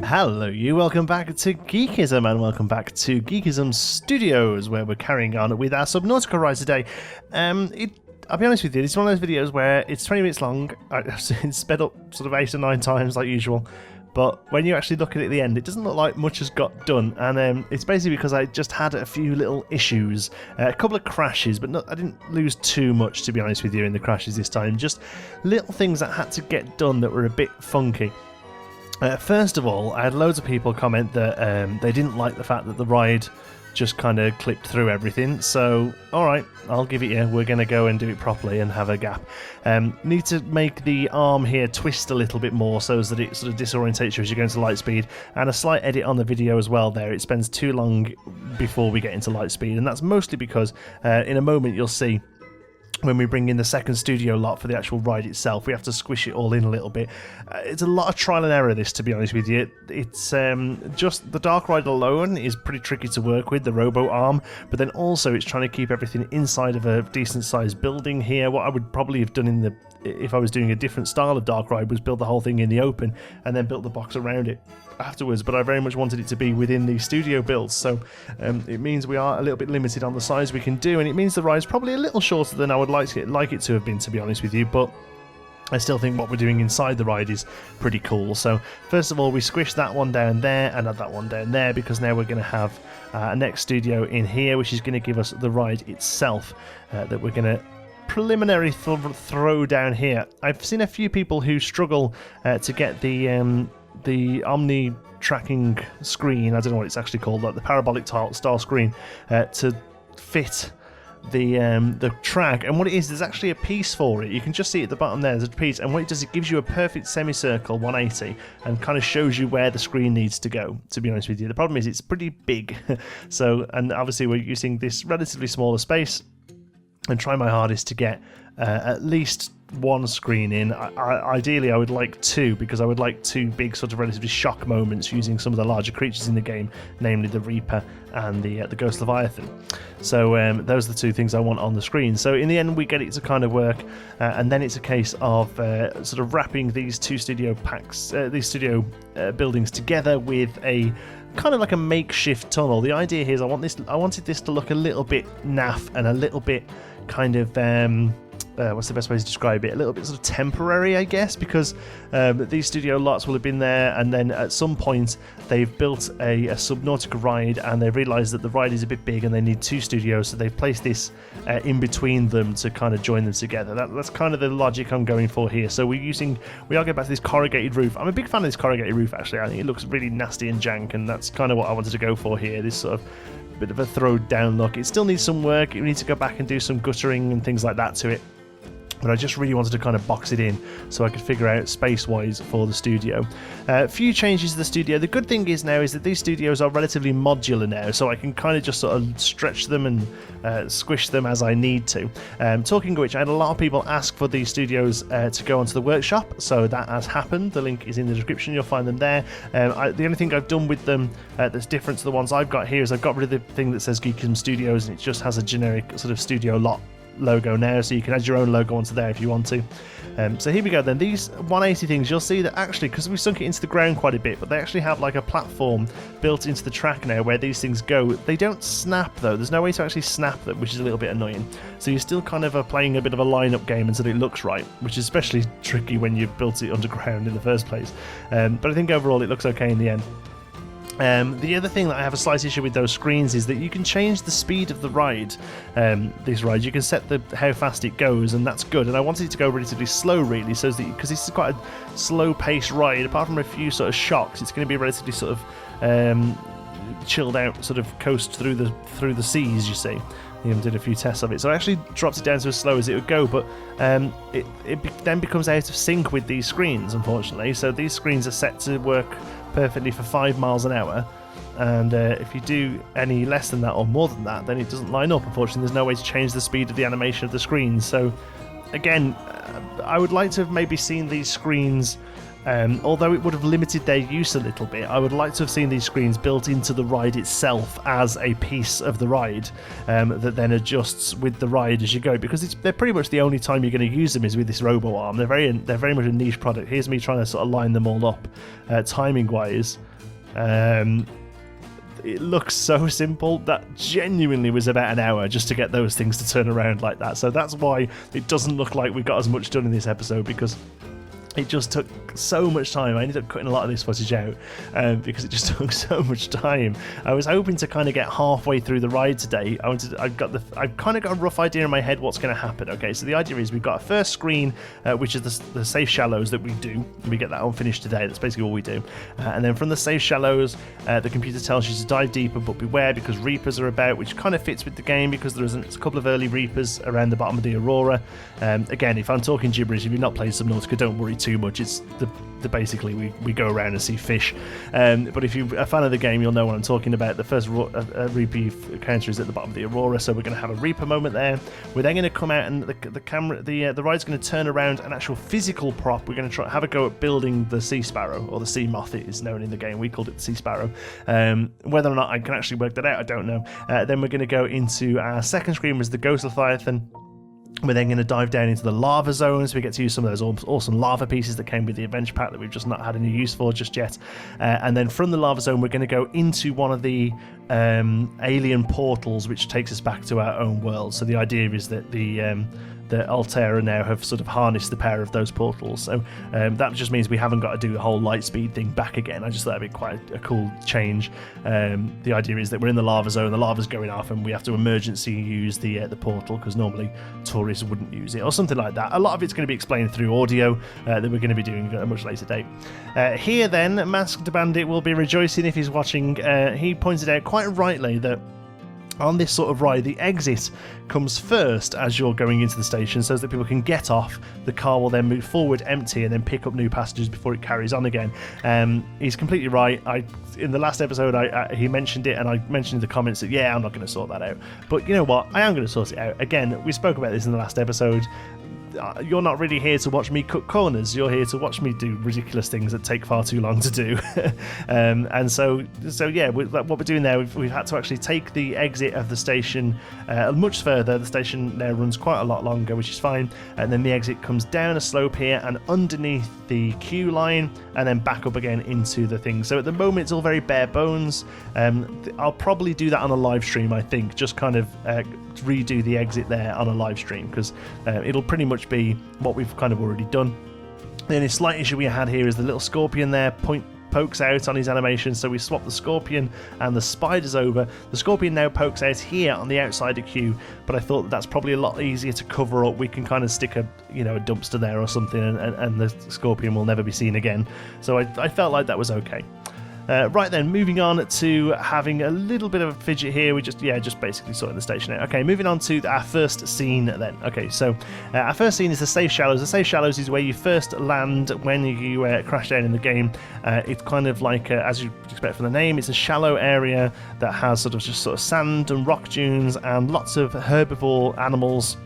Hello you, welcome back to Geekism and welcome back to Geekism Studios, where we're carrying on with our Subnautica Ride today. I'll be honest with you, it's one of those videos where it's 20 minutes long, it's sped up sort of 8 or 9 times like usual, but when you actually look at it at the end, it doesn't look like much has got done, and it's basically because I just had a few little issues, a couple of crashes, but I didn't lose too much, to be honest with you, in the crashes this time, just little things that had to get done that were a bit funky. First of all, I had loads of people comment that they didn't like the fact that the ride just kind of clipped through everything. So, alright, I'll give it you. We're going to go and do it properly and have a gap. Need to make the arm here twist a little bit more so that it sort of disorientates you as you go into light speed. And a slight edit on the video as well there. It spends too long before we get into light speed. And that's mostly because in a moment you'll see when we bring in the second studio lot for the actual ride itself, we have to squish it all in a little bit. It's a lot of trial and error, this, to be honest with you. It's just the dark ride alone is pretty tricky to work with, the robo arm, but then also it's trying to keep everything inside of a decent sized building here. What I would probably have done if I was doing a different style of dark ride was build the whole thing in the open and then build the box around it afterwards, but I very much wanted it to be within the studio builds, so it means we are a little bit limited on the size we can do, and it means the ride's probably a little shorter than I would like it to have been, to be honest with you, but I still think what we're doing inside the ride is pretty cool. So first of all, we squish that one down there and add that one down there, because now we're going to have a next studio in here, which is going to give us the ride itself that we're going to preliminary throw down here. I've seen a few people who struggle to get the Omni tracking screen, I don't know what it's actually called, like the parabolic style screen, to fit the track, and what it is, there's actually a piece for it. You can just see at the bottom there's a piece, and what it does, it gives you a perfect semicircle 180 and kind of shows you where the screen needs to go, to be honest with you. The problem is it's pretty big, so, and obviously we're using this relatively smaller space and try my hardest to get at least one screen in. Ideally I would like two, because I would like two big sort of relatively shock moments using some of the larger creatures in the game, namely the Reaper and the Ghost Leviathan. So those are the two things I want on the screen. So in the end we get it to kind of work, and then it's a case of sort of wrapping these two studio packs, these studio buildings together with a kind of like a makeshift tunnel. The idea here is I wanted this to look a little bit naff and a little bit kind of what's the best way to describe it? A little bit sort of temporary, I guess, because these studio lots will have been there, and then at some point they've built a Subnautica Ride, and they've realised that the ride is a bit big and they need two studios, so they've placed this in between them to kind of join them together. That's kind of the logic I'm going for here. So we are going back to this corrugated roof. I'm a big fan of this corrugated roof, actually. I think it looks really nasty and jank, and that's kind of what I wanted to go for here, this sort of bit of a throw down look. It still needs some work. We need to go back and do some guttering and things like that to it, but I just really wanted to kind of box it in so I could figure out space-wise for the studio. A few changes to the studio. The good thing is now is that these studios are relatively modular now, so I can kind of just sort of stretch them and squish them as I need to. Talking of which, I had a lot of people ask for these studios to go onto the workshop, so that has happened. The link is in the description, you'll find them there. The only thing I've done with them that's different to the ones I've got here is I've got rid of the thing that says Geekism Studios, and it just has a generic sort of studio lot logo now, so you can add your own logo onto there if you want to. So here we go then. These 180 things, you'll see that actually, because we sunk it into the ground quite a bit, but they actually have like a platform built into the track now where these things go. They don't snap though. There's no way to actually snap them, which is a little bit annoying. So you're still kind of playing a bit of a lineup game until it looks right, which is especially tricky when you've built it underground in the first place. But I think overall it looks okay in the end. The other thing that I have a slight issue with those screens is that you can change the speed of the ride. This ride, you can set how fast it goes, and that's good. And I wanted it to go relatively slow, really, so that because this is quite a slow-paced ride. Apart from a few sort of shocks, it's going to be relatively sort of chilled out, sort of coast through the seas. You see. I did a few tests of it, so I actually dropped it down to as slow as it would go, but it then becomes out of sync with these screens, unfortunately. So these screens are set to work perfectly for 5 miles an hour, and if you do any less than that or more than that, then it doesn't line up. Unfortunately, there's no way to change the speed of the animation of the screens. So again, I would like to have maybe seen these screens Although it would have limited their use a little bit, I would like to have seen these screens built into the ride itself as a piece of the ride that then adjusts with the ride as you go, because they're pretty much the only time you're going to use them is with this robo arm. They're very much a niche product. Here's me trying to sort of line them all up timing wise. It looks so simple. That genuinely was about an hour just to get those things to turn around like that. So that's why it doesn't look like we got as much done in this episode, because it just took so much time. I ended up cutting a lot of this footage out because it just took so much time. I was hoping to kind of get halfway through the ride today. I've kind of got a rough idea in my head what's going to happen. Okay, so the idea is we've got a first screen, which is the safe shallows that we do. We get that unfinished today. That's basically all we do. And then from the safe shallows, the computer tells you to dive deeper, but beware because Reapers are about, which kind of fits with the game because there's a couple of early Reapers around the bottom of the Aurora. Again, if I'm talking gibberish, if you've not played Subnautica, don't worry too much. It's the basically we go around and see fish, but if you're a fan of the game, you'll know what I'm talking about. The first Reaper encounter is at the bottom of the Aurora, so we're going to have a Reaper moment there. We're then going to come out and the ride's going to turn around an actual physical prop. We're going to try have a go at building the sea sparrow, or the sea moth it is known in the game. We called it the sea sparrow. Whether or not I can actually work that out, I don't know. Then we're going to go into our second screen, was the Ghost Leviathan. We're then going to dive down into the lava zones. We get to use some of those awesome lava pieces that came with the adventure pack that we've just not had any use for just yet. And then from the lava zone, we're going to go into one of the alien portals, which takes us back to our own world. So the idea is that the Altera now have sort of harnessed the power of those portals. So that just means we haven't got to do the whole light speed thing back again. I just thought that'd be quite a cool change. The idea is that we're in the lava zone, the lava's going off, and we have to emergency use the portal because normally tourists wouldn't use it, or something like that. A lot of it's going to be explained through audio that we're going to be doing at a much later date. Here then, Masked Bandit will be rejoicing if he's watching. He pointed out quite rightly that on this sort of ride, the exit comes first as you're going into the station so that people can get off. The car will then move forward empty and then pick up new passengers before it carries on again. He's completely right. In the last episode, he mentioned it, and I mentioned in the comments that, yeah, I'm not going to sort that out. But you know what? I am going to sort it out. Again, we spoke about this in the last episode. You're not really here to watch me cut corners. You're here to watch me do ridiculous things that take far too long to do. And so yeah, what we're doing there, we've had to actually take the exit of the station much further. The station now runs quite a lot longer, which is fine. And then the exit comes down a slope here and underneath the queue line, and then back up again into the thing. So at the moment, it's all very bare bones. I'll probably do that on a live stream, I think, just kind of redo the exit there on a live stream, because it'll pretty much be what we've kind of already done. The only slight issue we had here is the little scorpion there pokes out on his animation, so we swap the scorpion and the spiders over. The scorpion now pokes out here on the outside of queue, but I thought that's probably a lot easier to cover up. We can kind of stick a dumpster there or something, and the scorpion will never be seen again. So I felt like that was okay. Right then, moving on to having a little bit of a fidget here. We just basically sorting the station out. Okay, moving on to our first scene then. Okay, so our first scene is the Safe Shallows. The Safe Shallows is where you first land when you crash down in the game. It's kind of like, as you'd expect from the name, it's a shallow area that has sort of sand and rock dunes and lots of herbivore animals.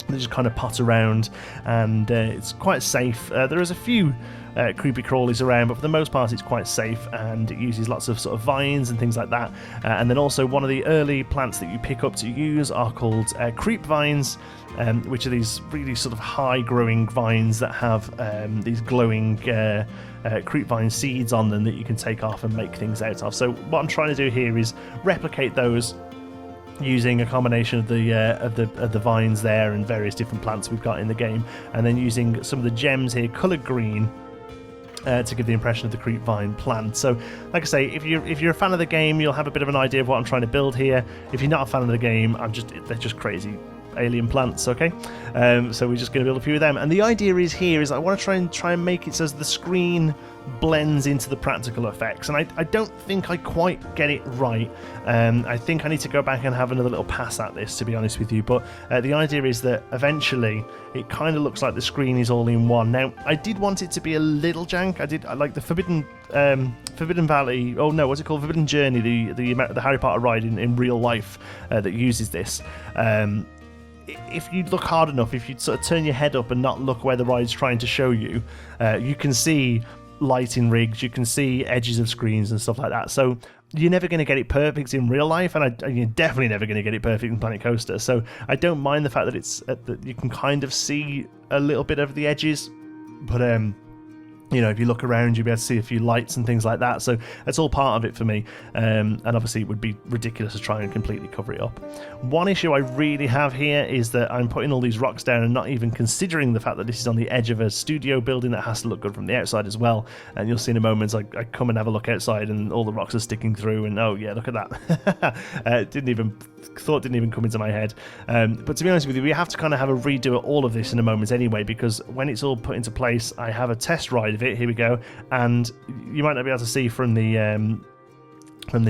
They just kind of pot around, and it's quite safe. There is a few creepy crawlies around, but for the most part it's quite safe, and it uses lots of sort of vines and things like that. And then also one of the early plants that you pick up to use are called creep vines, which are these really sort of high growing vines that have these glowing creep vine seeds on them that you can take off and make things out of. So what I'm trying to do here is replicate those using a combination of the vines there and various different plants we've got in the game, and then using some of the gems here coloured green to give the impression of the creep vine plant. So like I say, if you're a fan of the game, you'll have a bit of an idea of what I'm trying to build here. If you're not a fan of the game, they're just crazy alien plants. Okay, so we're just going to build a few of them, and the idea is I want to try and make it so the screen blends into the practical effects, and I don't think I quite get it right. I think I need to go back and have another little pass at this, to be honest with you, but the idea is that eventually it kind of looks like the screen is all in one. Now, I did want it to be a little jank. I like the Forbidden Valley, what's it called, Forbidden Journey, the Harry Potter ride in real life that uses this. if you look hard enough, if you sort of turn your head up and not look where the ride's trying to show you, you can see lighting rigs, you can see edges of screens and stuff like that. So you're never going to get it perfect in real life, and you're definitely never going to get it perfect in Planet Coaster. So I don't mind the fact that it's that you can kind of see a little bit of the edges, but if you look around, you'll be able to see a few lights and things like that. So that's all part of it for me. And obviously it would be ridiculous to try and completely cover it up. One issue I really have here is that I'm putting all these rocks down and not even considering the fact that this is on the edge of a studio building that has to look good from the outside as well. And you'll see in a moment, I come and have a look outside and all the rocks are sticking through, and oh yeah, look at that. Didn't even come into my head. But to be honest with you, we have to kind of have a redo of all of this in a moment anyway, because when it's all put into place, I have a test ride of it. Here we go, and you might not be able to see from the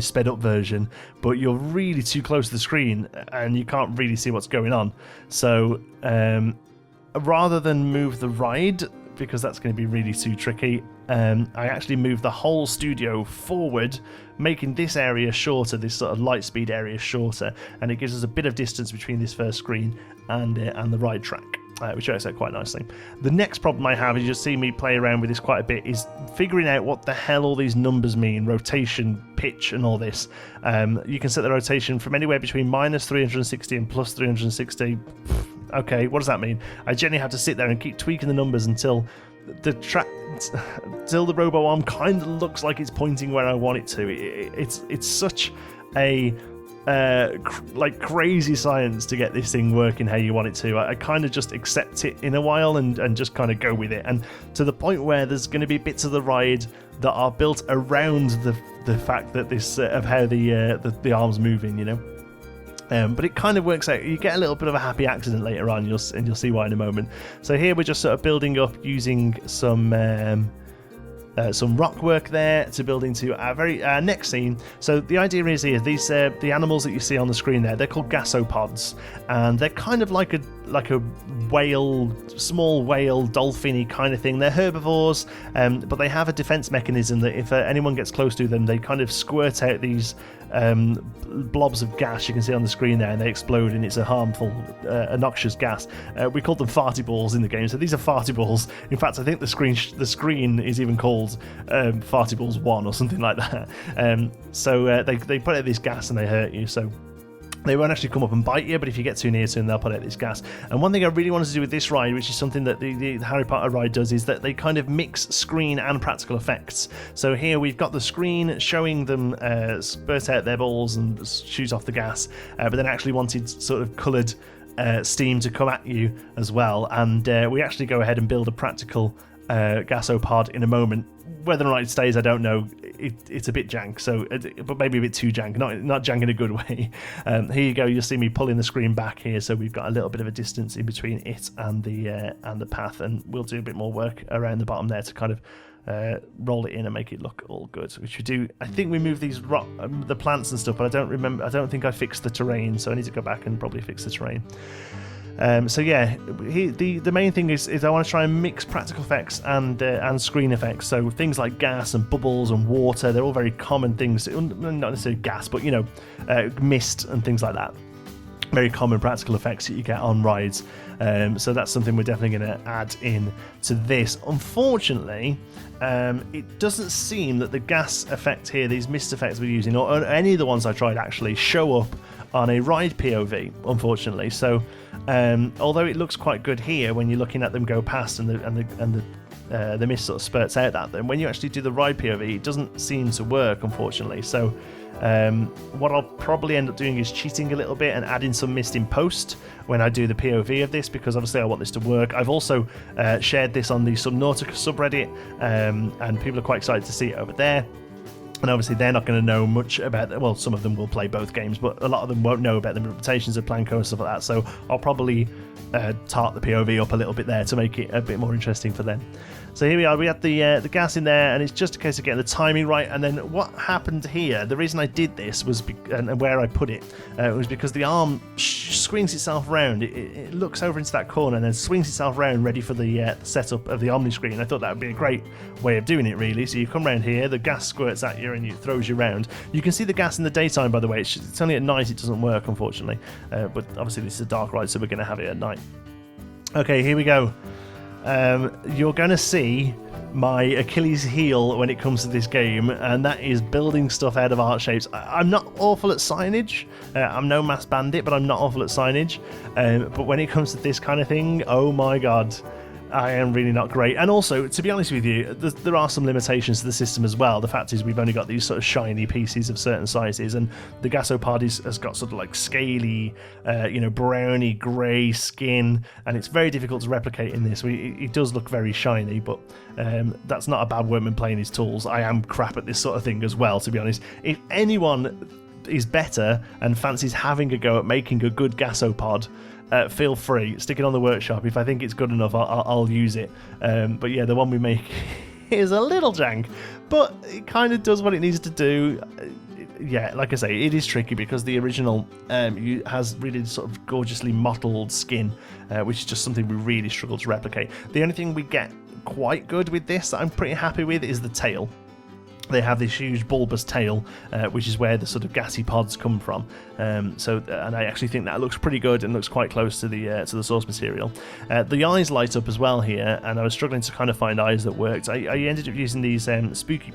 sped up version, but you're really too close to the screen and you can't really see what's going on. So rather than move the ride, because that's going to be really too tricky, I actually moved the whole studio forward, making this area shorter, this sort of light speed area shorter, and it gives us a bit of distance between this first screen and the ride track, which works out quite nicely. The next problem I have, is you'll see me play around with this quite a bit, is figuring out what the hell all these numbers mean, rotation, pitch, and all this. You can set the rotation from anywhere between minus 360 and plus 360. Okay, what does that mean? I generally have to sit there and keep tweaking the numbers until the robo arm kind of looks like it's pointing where I want it to. It's such a crazy science to get this thing working how you want it to. I kind of just accept it in a while and just kind of go with it, and to the point where there's going to be bits of the ride that are built around the fact that this of how the arm's moving, but it kind of works out. You get a little bit of a happy accident later on, you'll see why in a moment. So here we're just sort of building up using some rock work there to build into our next scene. So the idea is here, these the animals that you see on the screen there, they're called Gaso Pods, and they're kind of like a whale, small whale, dolphin-y kind of thing. They're herbivores, but they have a defense mechanism that if anyone gets close to them, they kind of squirt out these blobs of gas you can see on the screen there, and they explode, and it's a harmful, a noxious gas. We called them farty balls in the game, so these are farty balls. In fact, I think the screen is even called Farty Balls 1 or something like that. So they put out this gas and they hurt you, so they won't actually come up and bite you, but if you get too near to them, they'll put out this gas. And one thing I really wanted to do with this ride, which is something that the Harry Potter ride does, is that they kind of mix screen and practical effects. So here we've got the screen showing them spurt out their balls and shoot off the gas, but then actually wanted sort of coloured steam to come at you as well. And we actually go ahead and build a practical Gaso Pod in a moment. Whether or not it stays, I don't know. It's a bit jank, so but maybe a bit too jank, not jank in a good way. Here you go. You'll see me pulling the screen back here, so we've got a little bit of a distance in between it and the path, and we'll do a bit more work around the bottom there to kind of roll it in and make it look all good, which we do. I think we moved these the plants and stuff, but I don't think I fixed the terrain, so I need to go back and probably fix the terrain. So yeah, the main thing is I want to try and mix practical effects and screen effects. So things like gas and bubbles and water, they're all very common things. Not necessarily gas, but mist and things like that. Very common practical effects that you get on rides. So that's something we're definitely going to add in to this. Unfortunately, it doesn't seem that the gas effect here, these mist effects we're using, or any of the ones I tried actually, show up on a ride POV, unfortunately. So although it looks quite good here when you're looking at them go past and the mist sort of spurts out at them, when you actually do the ride POV, it doesn't seem to work, unfortunately. So what I'll probably end up doing is cheating a little bit and adding some mist in post when I do the POV of this, because obviously I want this to work. I've also shared this on the Subnautica subreddit, and people are quite excited to see it over there. And obviously they're not going to know much about that. Well, some of them will play both games, but a lot of them won't know about the limitations of Planco and stuff like that. So I'll probably tart the POV up a little bit there to make it a bit more interesting for them. So here we are, we had the gas in there, and it's just a case of getting the timing right. And then what happened here, the reason I did this was, and where I put it, was because the arm swings itself round. It looks over into that corner and then swings itself round, ready for the setup of the Omni screen. I thought that would be a great way of doing it, really. So you come round here, the gas squirts at you and it throws you around. You can see the gas in the daytime, by the way. It's only at night it doesn't work, unfortunately. But obviously this is a dark ride, so we're going to have it at night. Okay, here we go. You're going to see my Achilles heel when it comes to this game, and that is building stuff out of art shapes. I'm not awful at signage. I'm no mass bandit, but I'm not awful at signage. But when it comes to this kind of thing, oh my god, I am really not great. And also, to be honest with you, there are some limitations to the system as well. The fact is we've only got these sort of shiny pieces of certain sizes, and the Gaso Pods has got sort of like scaly, browny grey skin, and it's very difficult to replicate in this. It does look very shiny, but that's not a bad workman playing his tools. I am crap at this sort of thing as well, to be honest. If anyone is better and fancies having a go at making a good Gaso Pod, feel free, stick it on the workshop. If I think it's good enough, I'll use it. But yeah, the one we make is a little jank, but it kind of does what it needs to do. Yeah, like I say, it is tricky because the original has really sort of gorgeously mottled skin, which is just something we really struggle to replicate. The only thing we get quite good with this that I'm pretty happy with is the tail. They have this huge bulbous tail, which is where the sort of gassy pods come from. And I actually think that looks pretty good and looks quite close to the source material. The eyes light up as well here, and I was struggling to kind of find eyes that worked. I ended up using these spooky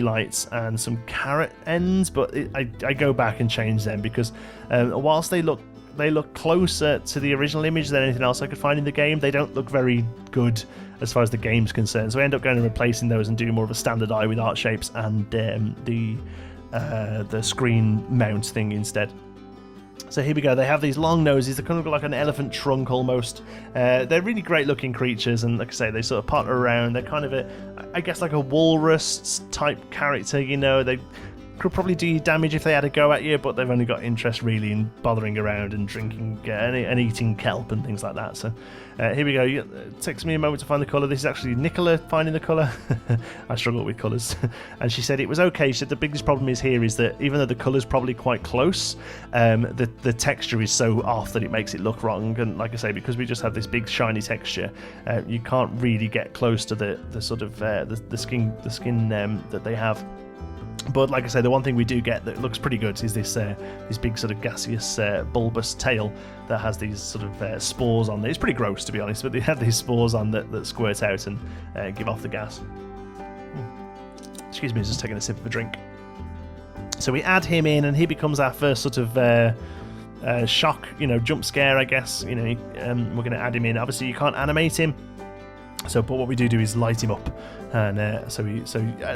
lights and some carrot ends, but I go back and change them because whilst they look closer to the original image than anything else I could find in the game, they don't look very good as far as the game's concerned. So I end up going and replacing those and doing more of a standard eye with art shapes and the screen mount thing instead. So here we go. They have these long noses. They kind of look like an elephant trunk almost. They're really great looking creatures, and like I say, they sort of potter around. They're kind of I guess like a walrus type character, They could probably do you damage if they had a go at you, but they've only got interest really in bothering around and drinking and eating kelp and things like that. So here we go. It takes me a moment to find the colour. This is actually Nicola finding the colour. I struggle with colours. And she said it was okay. She said the biggest problem is that even though the colour's probably quite close, the texture is so off that it makes it look wrong. And like I say, because we just have this big shiny texture, you can't really get close to the sort of the skin that they have. But like I say, the one thing we do get that looks pretty good is this big sort of gaseous bulbous tail that has these sort of spores on there. It's pretty gross, to be honest, but they have these spores on that squirt out and give off the gas. Excuse me, just taking a sip of a drink. So we add him in, and he becomes our first sort of shock, jump scare, I guess. We're going to add him in. Obviously, you can't animate him. But what we do is light him up, and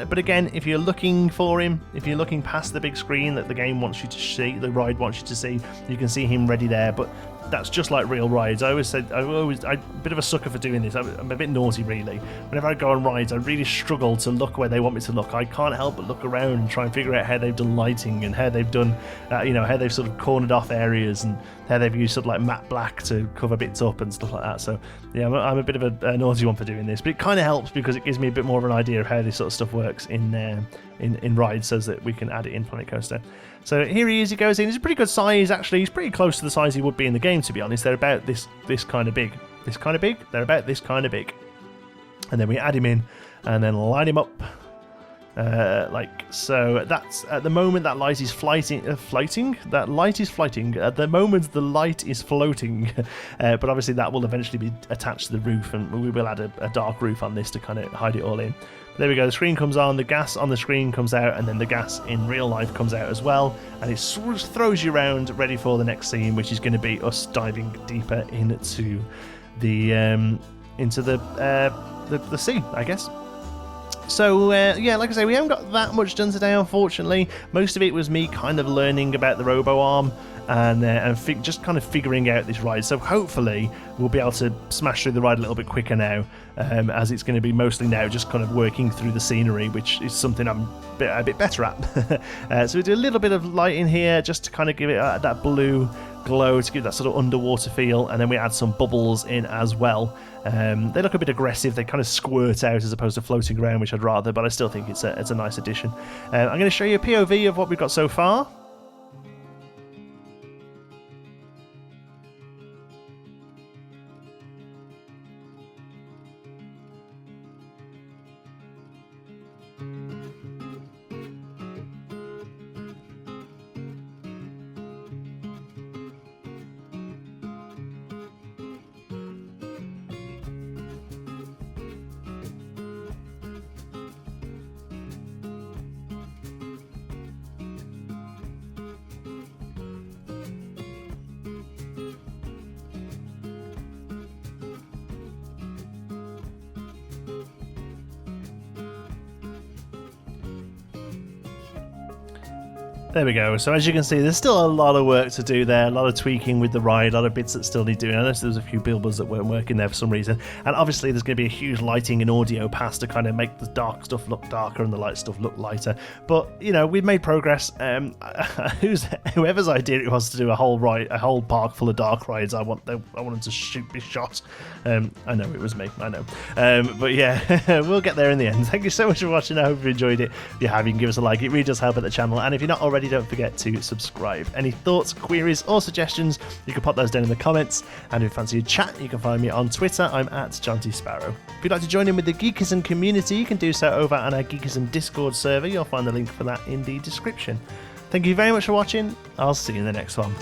but again, if you're looking for him, if you're looking past the big screen that the game wants you to see, the ride wants you to see, you can see him ready there. But that's just like real rides. I'm a bit of a sucker for doing this. I'm a bit naughty, really. Whenever I go on rides, I really struggle to look where they want me to look. I can't help but look around and try and figure out how they've done lighting and how they've done, how they've sort of cornered off areas and how they've used sort of like matte black to cover bits up and stuff like that. So yeah, I'm a bit of a naughty one for doing this, but it kind of helps because it gives me a bit more of an idea of how this sort of stuff works in rides, so that we can add it in Planet Coaster. So here he is, he goes in. He's a pretty good size, actually. He's pretty close to the size he would be in the game, to be honest. They're about this kind of big. This kind of big? They're about this kind of big. And then we add him in and then line him up like so. That's at the moment that light is floating. That light is floating. At the moment the light is floating. But obviously that will eventually be attached to the roof, and we will add a dark roof on this to kind of hide it all in. There we go, the screen comes on, the gas on the screen comes out, and then the gas in real life comes out as well, and it sort of throws you around, ready for the next scene, which is going to be us diving deeper into the sea, I guess. So, yeah, like I say, we haven't got that much done today, unfortunately. Most of it was me kind of learning about the robo-arm and just kind of figuring out this ride. So hopefully we'll be able to smash through the ride a little bit quicker now, as it's going to be mostly now just kind of working through the scenery, which is something I'm a bit better at. So we do a little bit of light in here just to kind of give it that blue glow to give that sort of underwater feel, and then we add some bubbles in as well. They look a bit aggressive. They kind of squirt out as opposed to floating around, which I'd rather, but I still think it's a nice addition. I'm going to show you a POV of what we've got so far. There we go. So as you can see, there's still a lot of work to do there, a lot of tweaking with the ride, a lot of bits that still need doing. I noticed there was a few billboards that weren't working there for some reason. And obviously there's going to be a huge lighting and audio pass to kind of make the dark stuff look darker and the light stuff look lighter. But, you know, we've made progress. Whoever's idea it was to do a whole park full of dark rides, I want them to be shot. I know it was me, I know. But yeah, we'll get there in the end. Thank you so much for watching. I hope you enjoyed it. If you have, you can give us a like. It really does help at the channel. And if you're not already, don't forget to subscribe. Any thoughts, queries or suggestions, you can pop those down in the comments, and if you fancy a chat, you can find me on Twitter. I'm at JohnTSparrow. If you'd like to join in with the Geekism community, you can do so over on our Geekism Discord server. You'll find the link for that in the description. Thank you very much for watching. I'll see you in the next one.